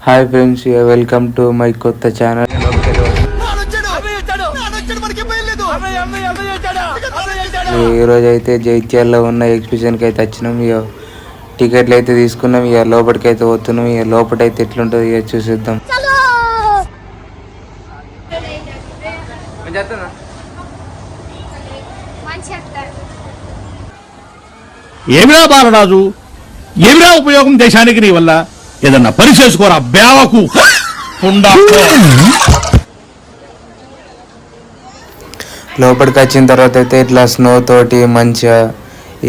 Hi friends, welcome to my కొత్త channel. ఈరోజు అయితే జైత్యాల్లో ఉన్న ఎగ్జిబిషన్కి అయితే వచ్చినాం. ఇక టికెట్లు అయితే తీసుకున్నాం. ఇక లోపలికి అయితే పోతున్నాం. ఇక లోపలైతే ఎట్లుంటుంది ఇక చూసేద్దాం. ఏమిరా బాలరాజు, ఏమిరా ఉపయోగం దేశానికి నీ వల్ల? ఏదన్నా పని చేసుకోరా బేవకు. లోపలికి వచ్చిన తర్వాత అయితే ఇట్లా స్నో తోటి మంచిగా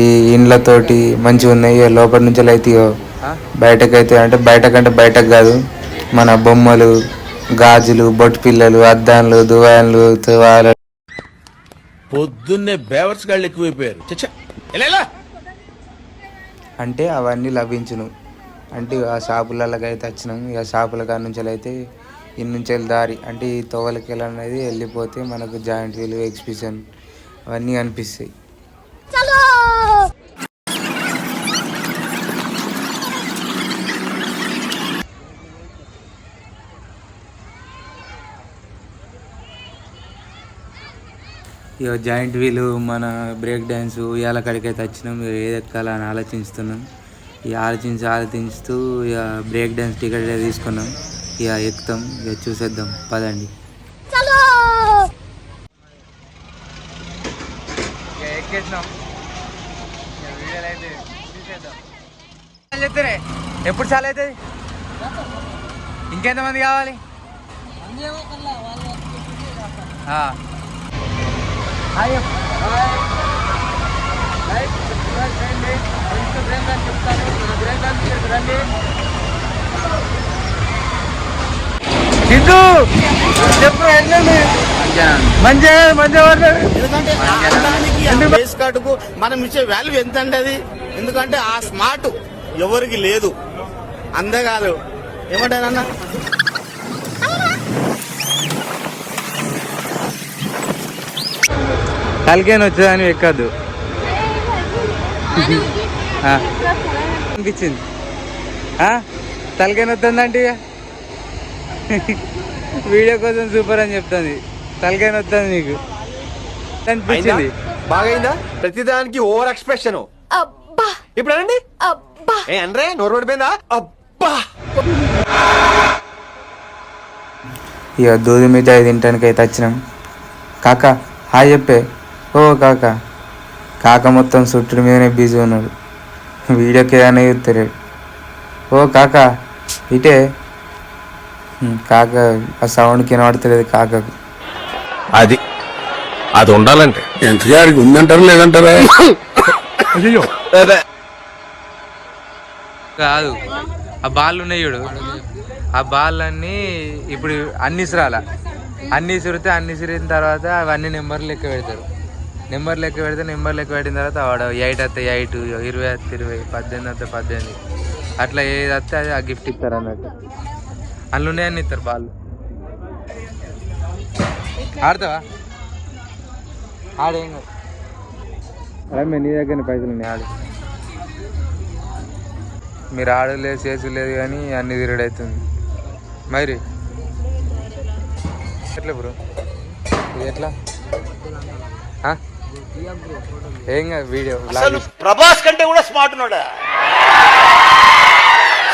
ఈ ఇండ్లతోటి మంచిగా ఉన్నాయి. లోపలి నుంచి అయితే బయటకైతే అంటే బయటకు కాదు, మన బొమ్మలు, గాజులు, బొట్టు పిల్లలు, అద్దాన్లు, దువాన్లు, తువాలు. పొద్దున్నే బేవర్స్ గాళ్ళు ఎక్కువైపోయారు. అంటే అవన్నీ లభించును. అంటే ఆ షాపులకి అయితే వచ్చినాం. ఇక షాపుల కాడ నుంచి అయితే నుంచి దారి అంటే ఈ తోవలకి అనేది వెళ్ళిపోతే మనకు జాయింట్ వీల్, ఎగ్జిబిషన్ అవన్నీ కనిపిస్తాయి. ఇక జాయింట్ వీలు, మన బ్రేక్ డ్యాన్స్, ఇవాళ కాడికి అయితే వచ్చినాం. ఏది ఎక్కాలని ఆలోచిస్తున్నాం. ఇక ఆలోచిస్తూ ఇక బ్రేక్ డ్యాన్స్ టికెట్ తీసుకున్నాం. ఇక ఎక్కుతాం. ఇక చూసేద్దాం పదండి. చెప్తారే ఎప్పుడు చాలా అవుతుంది? ఇంకెంతమంది కావాలి? హిందూ చెప్పు, ఫేస్ కార్డుకు మనం ఇచ్చే వాల్యూ ఎంత అంటే అది, ఎందుకంటే ఆ స్మార్ట్ ఎవరికి లేదు. అందగాదు ఏమంటారన్న తలకేని వచ్చేదాన్ని ఎక్కద్దు అనిపించింది. తలకేని వస్తుందంటే వీడియో కోసం సూపర్ అని చెప్తుంది. తలకేని వస్తుంది నీకు అనిపించింది. బాగైందా? ప్రతిదానికి ఓవర్ ఎక్స్ప్రెషన్. ఇప్పుడు అనండి అంటే నోరు పడిపోయిందా? అబ్బా. ఇక దూది మీద తినడానికి అయితే వచ్చినాం. కాకా హాయ్ చెప్పే. ఓ కాక మొత్తం చుట్టూ మీదనే బిజీ ఉన్నాడు. వీడియోకి ఏదైనా చూస్తారు. ఓ కాకా ఇటే. కాక ఆ సౌండ్కి వినబడతలేదు కాకకు. అది ఉండాలంటే ఎంతగాడికి ఉందంటారా లేదంటారా? కాదు, ఆ బాల్ ఉన్నాయి చూడు, ఆ బాల్ అన్నీ ఇప్పుడు అన్ని సిరితే అన్ని సిరిన తర్వాత అవన్నీ నెంబర్లు లెక్క పెడతారు. నెంబర్ లెక్క పెట్టిన తర్వాత వాడు 8 వస్తే 8, 20 వస్తే 20, 18 వస్తే 18, అట్లా ఏది వస్తే అది ఆ గిఫ్ట్ ఇస్తారు అన్నట్టు. అందులో ఉన్నాయని ఇస్తారు బాల్. ఆడతావా? ఆడేం కాదు. అరే నీ దగ్గర పైసలు ఉన్నాయి, ఆడు. మీరు ఆడలేదు చేసులేదు కానీ అన్ని తిరగడు అవుతుంది. మరి ఎట్లా బ్రో ఇది ఎట్లా? ఏం కాదు వీడియో. ప్రభాస్ కంటే కూడా స్మార్ట్ ఉన్నాడా?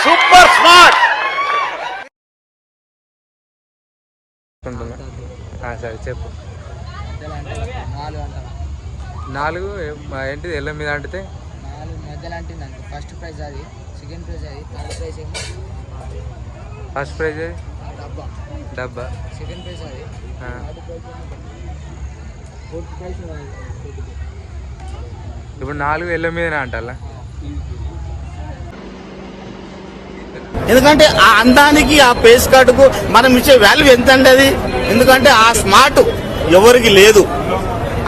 Super smart. సరే చెప్పు. 4 ఏంటిది ఎల్ల మీద అంటే 4 మధ్యలో అంటే ఫస్ట్ ప్రైజ్ అది, సెకండ్ ప్రైజ్ అది, థర్డ్ ప్రైజ్ ఏమో. ఫస్ట్ ప్రైజ్ డబ్బా, సెకండ్ ప్రైజ్ అది, ఫోర్త్ ప్రైజ్. ఇప్పుడు 4 ఎల్ల మీదనే అంటారా? ఎందుకంటే ఆ అందానికి ఆ ఫేస్ కార్డుకు మనం ఇచ్చే వాల్యూ ఎంత అంటే అది, ఎందుకంటే ఆ స్మార్ట్ ఎవరికి లేదు.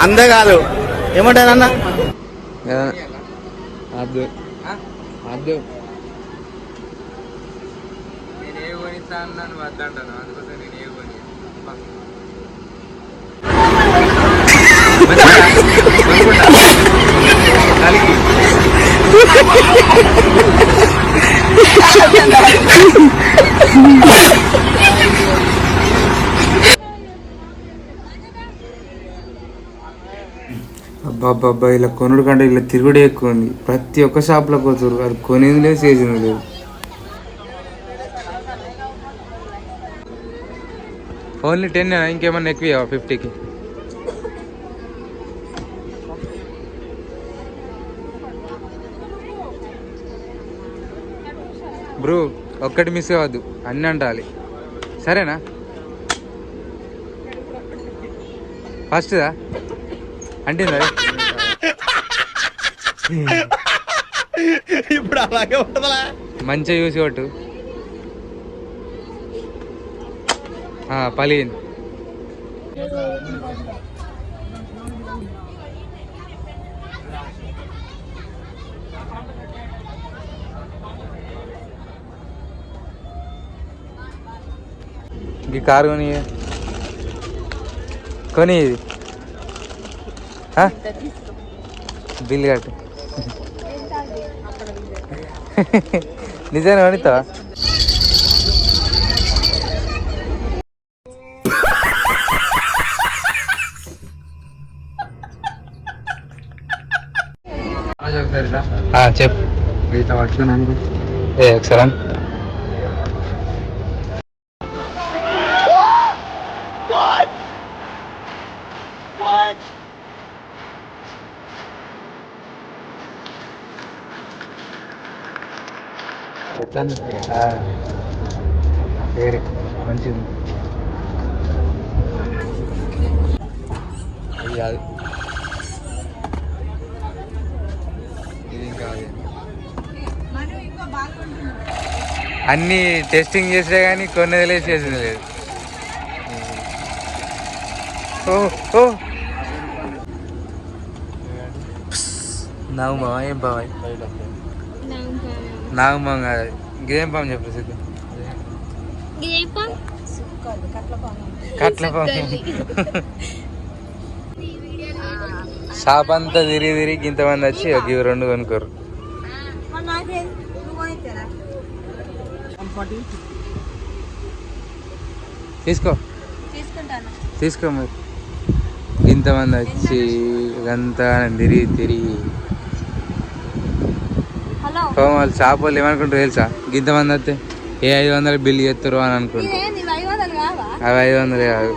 అందగాదు ఏమంటారన్న? అద్దు నేను ఏ కొనిస్తా అన్నాను వద్దంటాను. అందుకోసం నేను ఏ కొని అబ్బాబ్బా ఇలా కొనుడు కంటే ఇలా తిరుగుడే ఎక్కువ ఉంది. ప్రతి ఒక్క షాప్లో పోతారు, అది కొనేది లేదు చేసింది లేదు. ఓన్లీ 10 ఇంకేమన్నా ఎక్కువ 50కి? బ్రో ఒక్కటి మిస్ కావద్దు, అన్నీ అంటాలి సరేనా? ఫస్ట్దా అంటే ఇప్పుడు అలాగే ఉంటుందా? మంచిగా చూసి కొట్టు. పలిగింది. ఈ కారు కొని ఇది బిల్ కట్టు. నిజంగా కొనిస్తావా? చెప్పు. ఒకసారి వేరే మంచిది అది కాదు, ఇది ఇంకా అన్నీ టెస్టింగ్ చేసినా కానీ కొన్ని వదిలేసి చేసింది లేదు. నాకు బావా ఏం బావా నాకు బాగా గేమ్ పాము చెప్పు సిద్ధు. కట్ల పాము షాప్ అంతా తిరిగి తిరిగి ఇంతమంది వచ్చి ఇవి 2 కొనుక్కోరు. తీసుకో మరి. ఇంతమంది వచ్చి ఇదంతా తిరిగి తిరిగి వాళ్ళు షాప్ వాళ్ళు ఏమనుకుంటారు తెలుసా? ఇంతమంది వస్తే 500 బిల్లు చేస్తారు అని అనుకుంటారు. అవి 500 కాదు.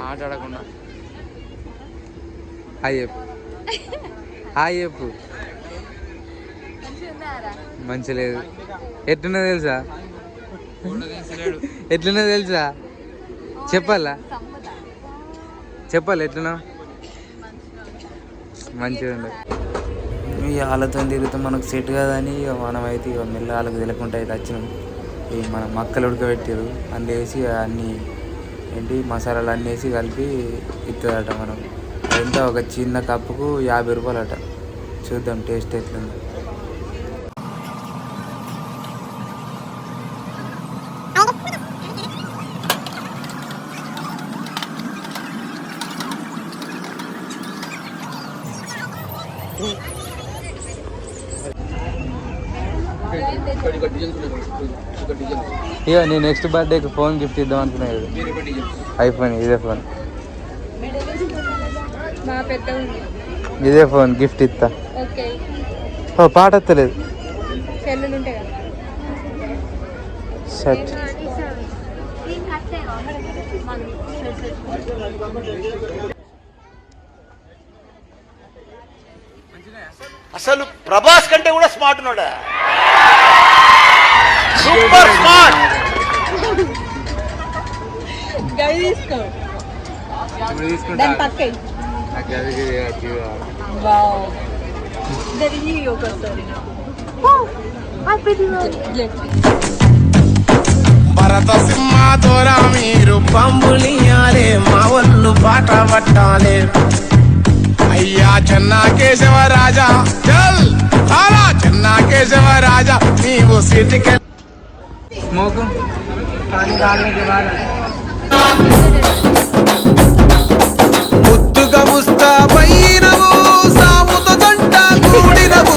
ఆట ఆడకుండా హాయ్ చెప్పు, హాయ్ చెప్పు. మంచి లేదు. ఎట్లున్నా తెలుసా? ఎట్లున్నా తెలుసా? చెప్పాలా ఎట్లున్నా? మంచిగా ఉండే. వాళ్ళతో తిరుగుతూ మనకు సెట్ కాదని మనమైతే ఇక మెల్ల వాళ్ళకి తెలియకుండా అయితే వచ్చినాం. ఈ మన మక్కలు ఉడకబెట్టారు అందులో వేసి అన్నీ ఏంటి మసాలాలు అన్నీ వేసి కలిపి ఇస్తుందట. మనం అదంతా ఒక చిన్న కప్పుకు 50 రూపాయలు అట. చూద్దాం టేస్ట్ ఎట్లుంది. ఇక నేను నెక్స్ట్ బర్త్డేకి ఫోన్ గిఫ్ట్ ఇద్దాం అనుకున్నా కదా, ఐఫోన్. ఇదే ఫోన్, ఇదే ఫోన్ గిఫ్ట్ ఇస్తా. పాట వస్తలేదు. షర్ట్ అసలు ప్రభాస్ కంటే కూడా స్మార్ట్ ఉన్నాడా? Super smart. భరత సింహ దొర మీరు పంబులియాలే మా ఒళ్ళు పాట పట్టాలే. అయ్యా చెన్నా కేశవరాజా చల్ అలా చెన్నా కేశవరాజా నీవు సిటికి స్మోక్ ముద్దుగా ముస్తా పైనవు సాముతో జంట కూడినవు.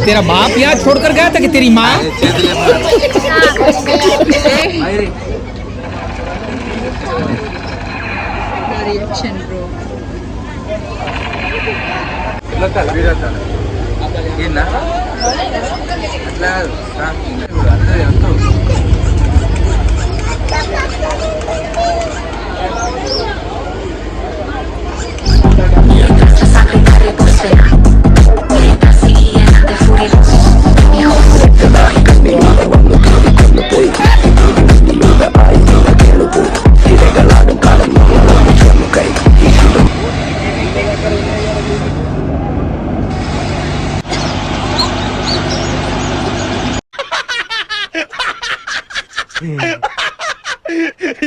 तेरा बाप यहाँ छोड़कर गया था कि तेरी माँ रिएक्शन ब्रो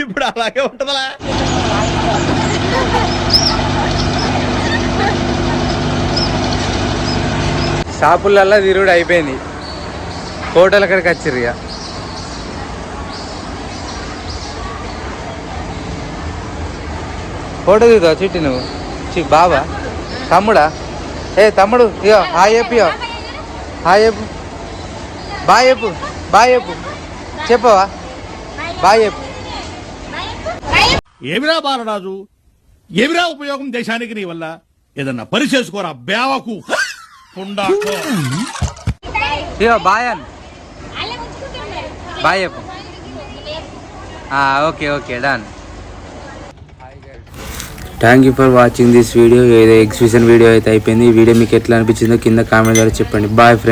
ఇప్పుడు అలాగే ఉంటదా? షాపులల్లా తిరుగుడు అయిపోయింది, హోటల్ అక్కడికి వచ్చిర్రు ఇక. ఫోటో దిగుతావు చిట్టి నువ్వు? బాబా తమ్ముడా? ఏ తమ్ముడు ఇగో హాయ్ చెప్పు, ఇగో హాయ్ చెప్పు, బాయ్ చెప్పు, బాయ్ చెప్పు, చెప్పవా బాయ్ చెప్పు. ఏమిరా బాలరాజు, ఏమిరా ఉపయోగం దేశానికి నీ వల్ల? ఏదన్నా పని చేసుకోరా బేవకు పుండాకో. ఇగో బాయ్ అని బాయ్ చెప్పు. Okay okay done. Thank you for watching this video. ఏదో ఎగ్జిబిషన్ వీడియో అయితే అయిపోయింది. ఈ వీడియో మీకు ఎట్లా అనిపించిందో కింద కామెంట్ ద్వారా చెప్పండి. Bye friends.